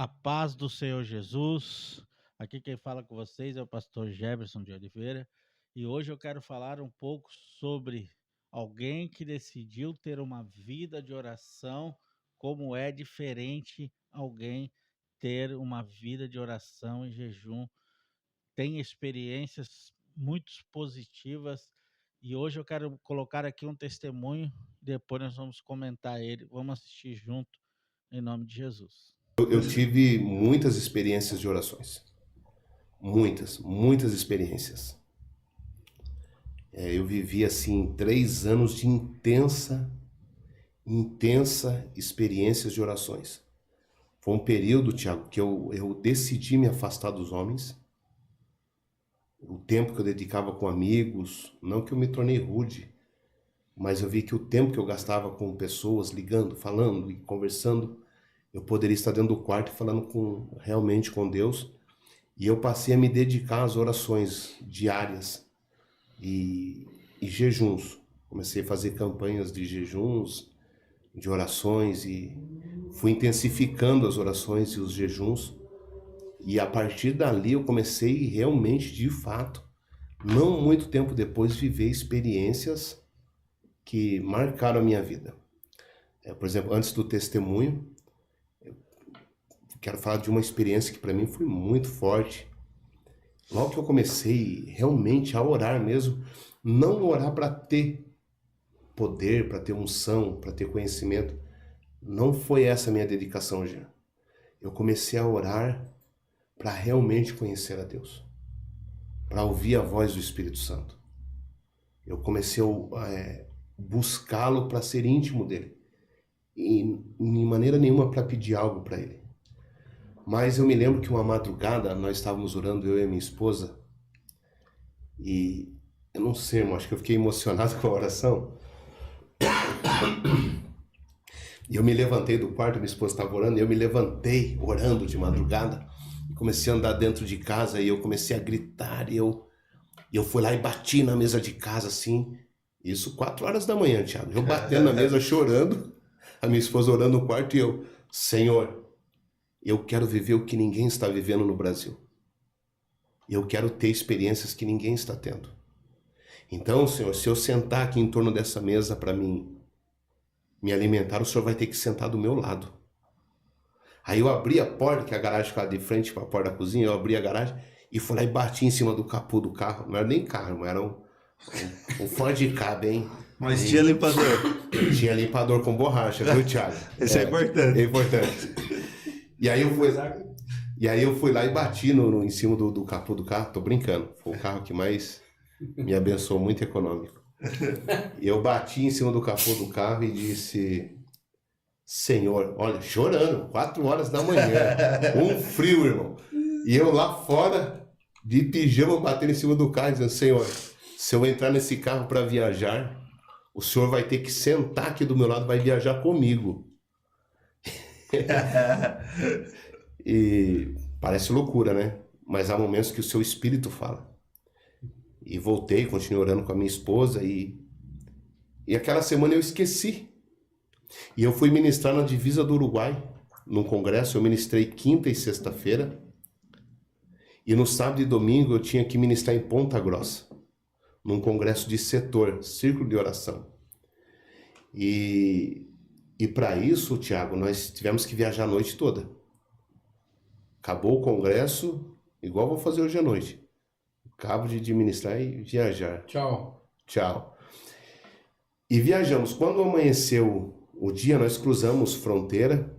A paz do Senhor Jesus. Aqui quem fala com vocês é o pastor Jefferson de Oliveira e hoje eu quero falar um pouco sobre alguém que decidiu ter uma vida de oração, como é diferente alguém ter uma vida de oração e jejum. Tem experiências muito positivas e hoje eu quero colocar aqui um testemunho, depois nós vamos comentar ele, vamos assistir junto em nome de Jesus. Eu tive muitas experiências de orações. Muitas experiências. Eu vivi, assim, 3 anos de intensa experiências de orações. Foi um período, Tiago, que eu decidi me afastar dos homens. O tempo que eu dedicava com amigos, não que eu me tornei rude, mas eu vi que o tempo que eu gastava com pessoas, ligando, falando e conversando, eu poderia estar dentro do quarto falando realmente com Deus. E eu passei a me dedicar às orações diárias e jejuns. Comecei a fazer campanhas de jejuns, de orações e fui intensificando as orações e os jejuns. E a partir dali eu comecei realmente, de fato, não muito tempo depois, viver experiências que marcaram a minha vida. Por exemplo, antes do testemunho, quero falar de uma experiência que para mim foi muito forte. Logo que eu comecei realmente a orar mesmo, não orar para ter poder, para ter unção, para ter conhecimento, não foi essa a minha dedicação já. Eu comecei a orar para realmente conhecer a Deus, para ouvir a voz do Espírito Santo. Eu comecei a buscá-lo para ser íntimo dele, e de maneira nenhuma para pedir algo para ele. Mas eu me lembro que uma madrugada nós estávamos orando, eu e a minha esposa, e eu não sei, irmão, acho que eu fiquei emocionado com a oração. E eu me levantei do quarto, minha esposa estava orando, e eu me levantei orando de madrugada, e comecei a andar dentro de casa, e eu comecei a gritar, e eu fui lá e bati na mesa de casa, assim, isso 4 horas da manhã, Thiago, eu batendo na mesa, chorando, a minha esposa orando no quarto, e eu, Senhor, eu quero viver o que ninguém está vivendo no Brasil. Eu quero ter experiências que ninguém está tendo. Então, Senhor, se eu sentar aqui em torno dessa mesa para mim me alimentar, o Senhor vai ter que sentar do meu lado. Aí eu abri a porta, que a garagem ficava de frente para a porta da cozinha, eu abri a garagem e fui lá e bati em cima do capô do carro. Não era nem carro, era um Ford Ka, bem. Mas tinha limpador. Tinha limpador com borracha, viu, Thiago? Isso é importante. É importante. E aí eu fui lá e bati em cima do capô do carro, tô brincando, foi o carro que mais me abençoou, muito econômico. E eu bati em cima do capô do carro e disse, Senhor, olha, chorando, 4 horas da manhã, um frio, irmão. E eu lá fora, de pijama, batendo em cima do carro, dizendo, Senhor, se eu entrar nesse carro para viajar, o Senhor vai ter que sentar aqui do meu lado, vai viajar comigo. E parece loucura, né? Mas há momentos que o seu espírito fala. E voltei, continuei orando com a minha esposa e aquela semana eu esqueci. E eu fui ministrar na divisa do Uruguai, num congresso, eu ministrei quinta e sexta-feira. E no sábado e domingo eu tinha que ministrar em Ponta Grossa, num congresso de setor, círculo de oração. E para isso, Tiago, nós tivemos que viajar a noite toda. Acabou o congresso, igual vou fazer hoje à noite. Acabo de administrar e viajar. Tchau. E viajamos. Quando amanheceu o dia, nós cruzamos fronteira,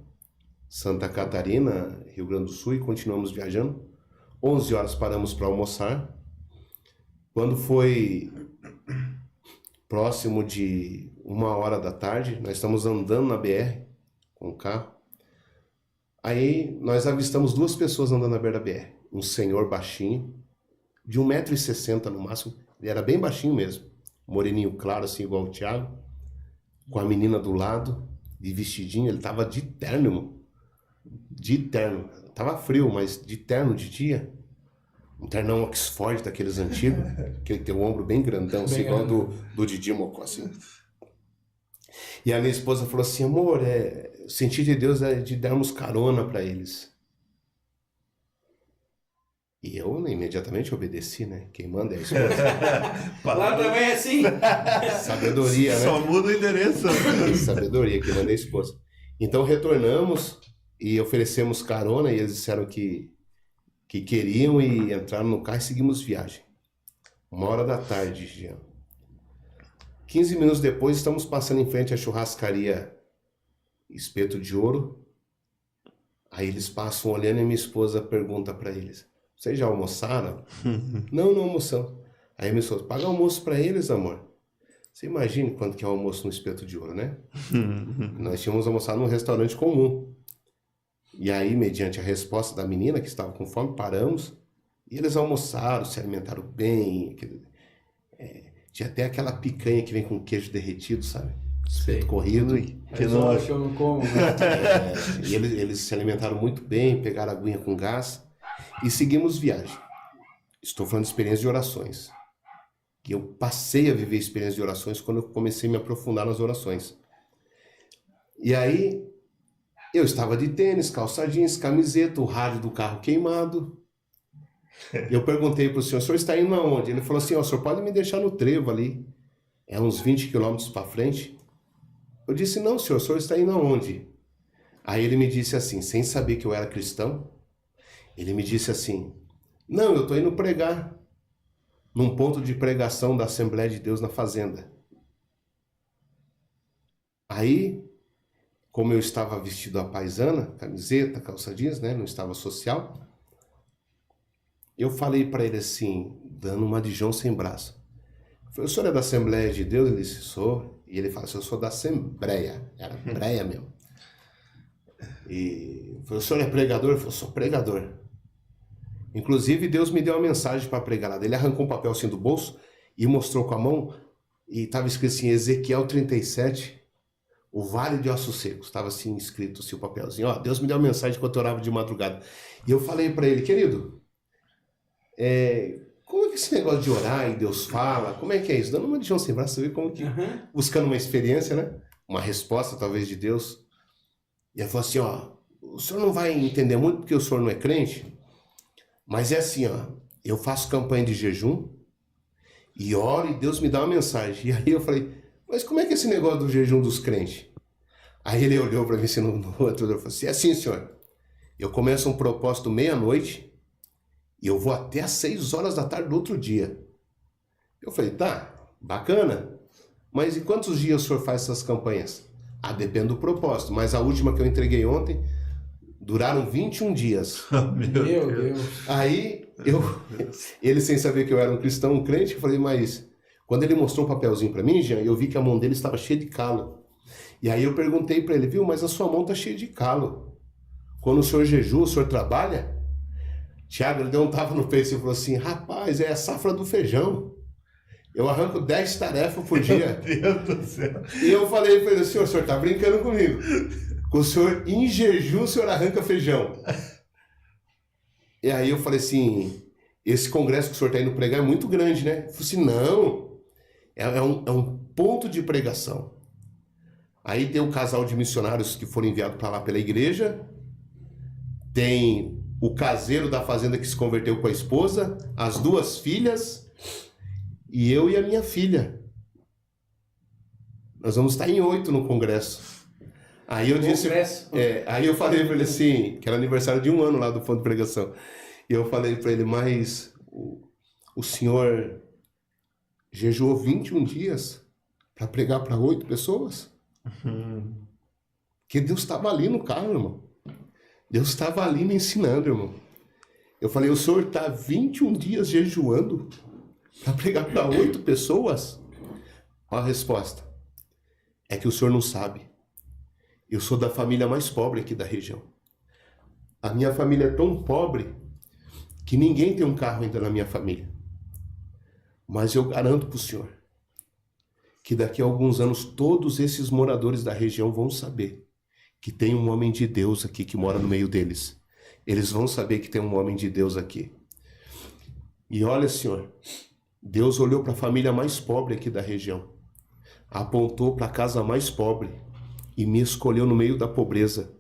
Santa Catarina, Rio Grande do Sul, e continuamos viajando. 11 horas paramos para almoçar. Quando foi próximo de 1h da tarde, nós estamos andando na BR com o carro. Aí nós avistamos 2 pessoas andando na beira da BR. Um senhor baixinho, de 1,60 m no máximo, ele era bem baixinho mesmo, moreninho claro, assim, igual o Thiago, com a menina do lado, de vestidinho, ele tava de terno, irmão. De terno. Tava frio, mas de terno de dia. Um ternão Oxford daqueles antigos, que ele tem o ombro bem grandão, assim, igual do Didi Mocó, assim. E a minha esposa falou assim, amor, o sentido de Deus é de darmos carona para eles. E eu imediatamente obedeci, né? Quem manda é a esposa. Lá também é assim. Sabedoria, né? Só muda o endereço. Sabedoria, quem manda é a esposa. Então retornamos e oferecemos carona e eles disseram que queriam e entraram no carro e seguimos viagem. 1h da tarde, Jean. 15 minutos depois, estamos passando em frente à churrascaria Espeto de Ouro. Aí eles passam olhando e minha esposa pergunta para eles: vocês já almoçaram? Não, não almoçamos. Aí minha esposa: paga almoço para eles, amor. Você imagina quanto que é o almoço no Espeto de Ouro, né? Nós tínhamos almoçado num restaurante comum. E aí, mediante a resposta da menina que estava com fome, paramos. E eles almoçaram, se alimentaram bem. Tinha até aquela picanha que vem com queijo derretido, sabe? Espeto corrido. Que Mas nojo. hoje eu não como, né? E eles se alimentaram muito bem, pegaram aguinha com gás e seguimos viagem. Estou falando de experiência de orações. Que eu passei a viver experiência de orações quando eu comecei a me aprofundar nas orações. E aí, eu estava de tênis, calça jeans, camiseta, o rádio do carro queimado. Eu perguntei para o senhor está indo aonde? Ele falou assim: o senhor pode me deixar no trevo ali. É uns 20 quilômetros para frente. Eu disse: não, senhor, o senhor está indo aonde? Aí ele me disse assim, sem saber que eu era cristão, ele me disse assim: não, eu estou indo pregar num ponto de pregação da Assembleia de Deus na fazenda. Aí, como eu estava vestido à paisana, camiseta, calça jeans, né, não estava social, eu falei para ele assim, dando uma de João sem braço. Eu falei: o senhor é da Assembleia de Deus? Ele disse: sou. E ele fala assim: eu sou da Assembleia. Era breia mesmo. E eu falei: o senhor é pregador? Ele falou: sou pregador. Inclusive, Deus me deu uma mensagem para pregar lá. Ele arrancou um papel assim do bolso e mostrou com a mão. E estava escrito assim, Ezequiel 37, o Vale de Ossos Secos. Estava assim escrito assim, o papelzinho. Ó, Deus me deu uma mensagem enquanto eu orava de madrugada. E eu falei para ele: querido, como é que esse negócio de orar e Deus fala, como é que é isso? Dando uma de João sem braço, você vê como que... Buscando uma experiência, né? Uma resposta, talvez, de Deus. E ele falou assim: ó, o senhor não vai entender muito porque o senhor não é crente, mas é assim, ó, eu faço campanha de jejum e oro e Deus me dá uma mensagem. E aí eu falei: mas como é que é esse negócio do jejum dos crentes? Aí ele olhou para mim assim no outro e falou assim: é assim, senhor, eu começo um propósito meia-noite e eu vou até às 6 horas da tarde do outro dia. Eu falei: tá, bacana, mas em quantos dias o senhor faz essas campanhas? Ah, depende do propósito, mas a última que eu entreguei ontem duraram 21 dias. Meu Deus. Aí, ele sem saber que eu era um cristão, um crente, eu falei: mas quando ele mostrou um papelzinho para mim, Jean, eu vi que a mão dele estava cheia de calo. E aí eu perguntei para ele: viu, mas a sua mão está cheia de calo. Quando o senhor jejua, o senhor trabalha? Tiago, ele deu um tapa no peito e falou assim: rapaz, é a safra do feijão. Eu arranco 10 tarefas por dia. Meu Deus do céu. E eu falei para ele: o senhor está brincando comigo. Com o senhor, em jejum, o senhor arranca feijão. E aí eu falei assim: esse congresso que o senhor está indo pregar é muito grande, né? Eu falei assim: não, é um ponto de pregação. Aí tem um casal de missionários que foram enviados para lá pela igreja, tem o caseiro da fazenda que se converteu com a esposa, as 2 filhas, e eu e a minha filha. Nós vamos estar em 8 no congresso. Aí eu disse, aí eu falei para ele assim, que era aniversário de 1 ano lá do Fundo de Pregação. E eu falei para ele: mas o senhor jejuou 21 dias para pregar para 8 pessoas? Porque Deus estava ali no carro, irmão. Deus estava ali me ensinando, irmão. Eu falei: o senhor está 21 dias jejuando para pregar para 8 pessoas? Olha a resposta: é que o senhor não sabe. Eu sou da família mais pobre aqui da região. A minha família é tão pobre que ninguém tem um carro ainda na minha família. Mas eu garanto para o senhor que daqui a alguns anos todos esses moradores da região vão saber que tem um homem de Deus aqui que mora no meio deles. Eles vão saber que tem um homem de Deus aqui. E olha, senhor, Deus olhou para a família mais pobre aqui da região, apontou para a casa mais pobre e me escolheu no meio da pobreza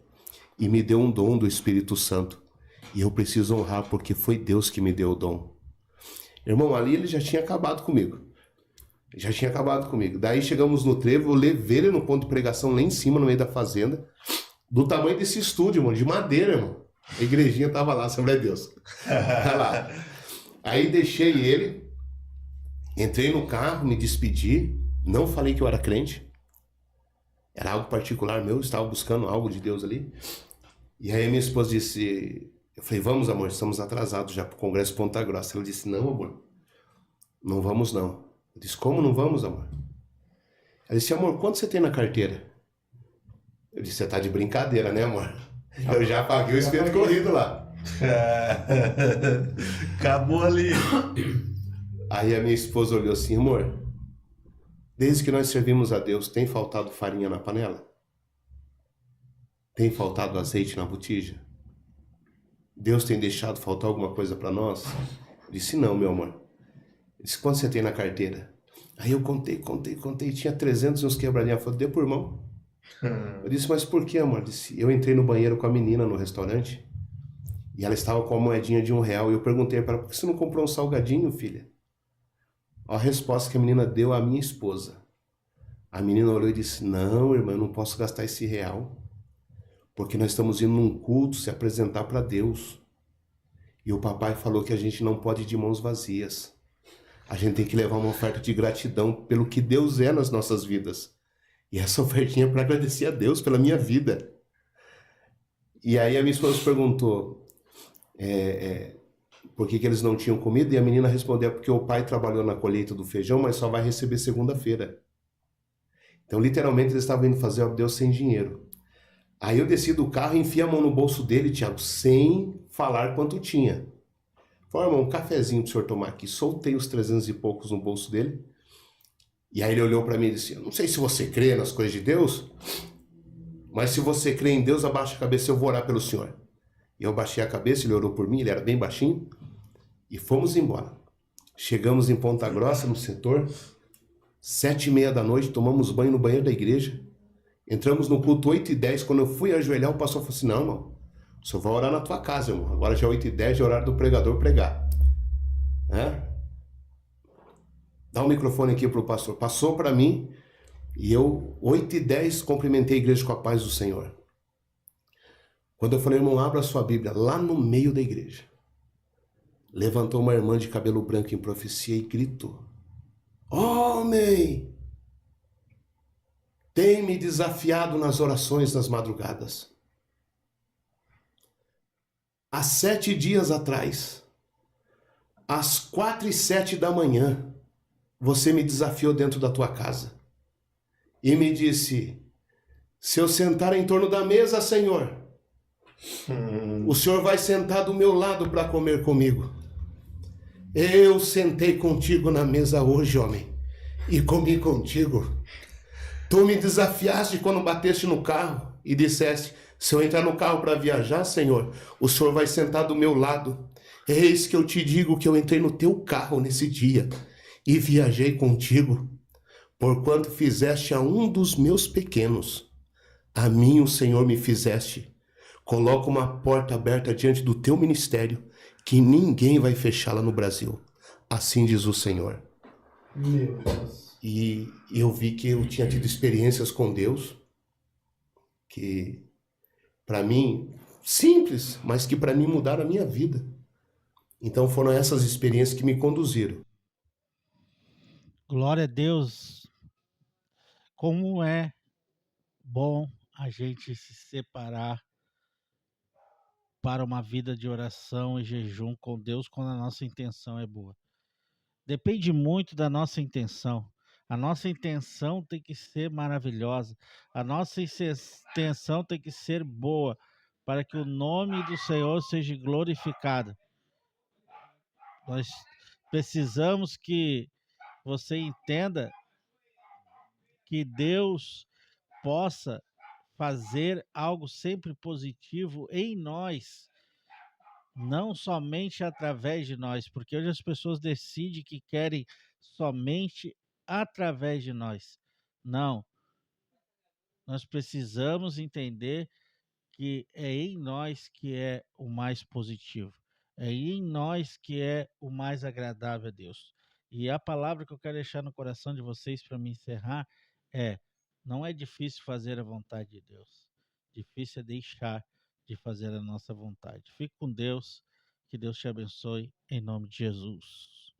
e me deu um dom do Espírito Santo. E eu preciso honrar porque foi Deus que me deu o dom. Irmão, ali ele já tinha acabado comigo. Já tinha acabado comigo. Daí chegamos no trevo, eu levei ele no ponto de pregação lá em cima, no meio da fazenda, do tamanho desse estúdio, mano, de madeira, irmão. A igrejinha tava lá, Assembleia de Deus. Tá lá. Aí deixei ele, entrei no carro, me despedi, não falei que eu era crente. Era algo particular meu, eu estava buscando algo de Deus ali. E aí minha esposa disse, eu falei, vamos amor, estamos atrasados já pro Congresso Ponta Grossa. Ela disse, não amor, não vamos não. Eu disse, como não vamos amor? Ela disse, amor, quanto você tem na carteira? Eu disse, você tá de brincadeira, né amor? Eu já paguei o espeto corrido lá. Acabou ali. Aí a minha esposa olhou assim, amor, desde que nós servimos a Deus, tem faltado farinha na panela? Tem faltado azeite na botija? Deus tem deixado faltar alguma coisa para nós? Eu disse, não, meu amor. Ele disse, quanto você tem na carteira? Aí eu contei, tinha 300 e uns quebradinhos. Ela falou, dê por mão. Eu disse, mas por que, amor? Eu disse, eu entrei no banheiro com a menina no restaurante e ela estava com a moedinha de R$1. E eu perguntei para ela, por que você não comprou um salgadinho, filha? A resposta que a menina deu à minha esposa. A menina olhou e disse, não, irmã, eu não posso gastar esse R$1. Porque nós estamos indo num culto se apresentar para Deus. E o papai falou que a gente não pode ir de mãos vazias. A gente tem que levar uma oferta de gratidão pelo que Deus é nas nossas vidas. E essa ofertinha é para agradecer a Deus pela minha vida. E aí a minha esposa perguntou por que eles não tinham comida, e a menina respondeu, porque o pai trabalhou na colheita do feijão, mas só vai receber segunda-feira. Então, literalmente, eles estavam indo fazer o Deus sem dinheiro. Aí eu desci do carro e enfiei a mão no bolso dele, Tiago, sem falar quanto tinha. Falei, irmão, um cafezinho pro senhor tomar aqui. Soltei os 300 e poucos no bolso dele. E aí ele olhou para mim e disse, eu não sei se você crê nas coisas de Deus, mas se você crê em Deus, abaixa a cabeça, eu vou orar pelo senhor. E eu baixei a cabeça, ele orou por mim, ele era bem baixinho, e fomos embora. Chegamos em Ponta Grossa, no setor, 7h30 da noite, tomamos banho no banheiro da igreja, entramos no culto 8h10, quando eu fui ajoelhar, o pastor falou assim, não, irmão, o senhor vai orar na tua casa, irmão, agora já é 8h10, é horário do pregador pregar. Dá o microfone aqui pro pastor. Passou para mim, e eu, 8h10, cumprimentei a igreja com a paz do Senhor. Quando eu falei, irmão, abra a sua Bíblia, lá no meio da igreja, levantou uma irmã de cabelo branco em profecia e gritou, homem, tem me desafiado nas orações das madrugadas. Há 7 dias atrás, às 4h07 da manhã, você me desafiou dentro da tua casa e me disse, se eu sentar em torno da mesa, Senhor, o Senhor vai sentar do meu lado para comer comigo. Eu sentei contigo na mesa hoje, homem, e comi contigo. Tu me desafiaste quando bateste no carro e disseste, se eu entrar no carro para viajar, Senhor, o Senhor vai sentar do meu lado. Eis que eu te digo que eu entrei no teu carro nesse dia e viajei contigo. Porquanto fizeste a um dos meus pequenos, a mim o Senhor me fizeste. Coloca uma porta aberta diante do teu ministério, que ninguém vai fechá-la no Brasil. Assim diz o Senhor. Meu Deus. E eu vi que eu tinha tido experiências com Deus, que para mim, simples, mas que para mim mudaram a minha vida. Então foram essas experiências que me conduziram. Glória a Deus. Como é bom a gente se separar para uma vida de oração e jejum com Deus quando a nossa intenção é boa. Depende muito da nossa intenção. A nossa intenção tem que ser maravilhosa. A nossa intenção tem que ser boa para que o nome do Senhor seja glorificado. Nós precisamos que você entenda que Deus possa fazer algo sempre positivo em nós, não somente através de nós, porque hoje as pessoas decidem que querem somente através de nós. Não. Nós precisamos entender que é em nós que é o mais positivo, é em nós que é o mais agradável a Deus. E a palavra que eu quero deixar no coração de vocês para me encerrar é: não é difícil fazer a vontade de Deus, difícil é deixar de fazer a nossa vontade. Fique com Deus, que Deus te abençoe, em nome de Jesus.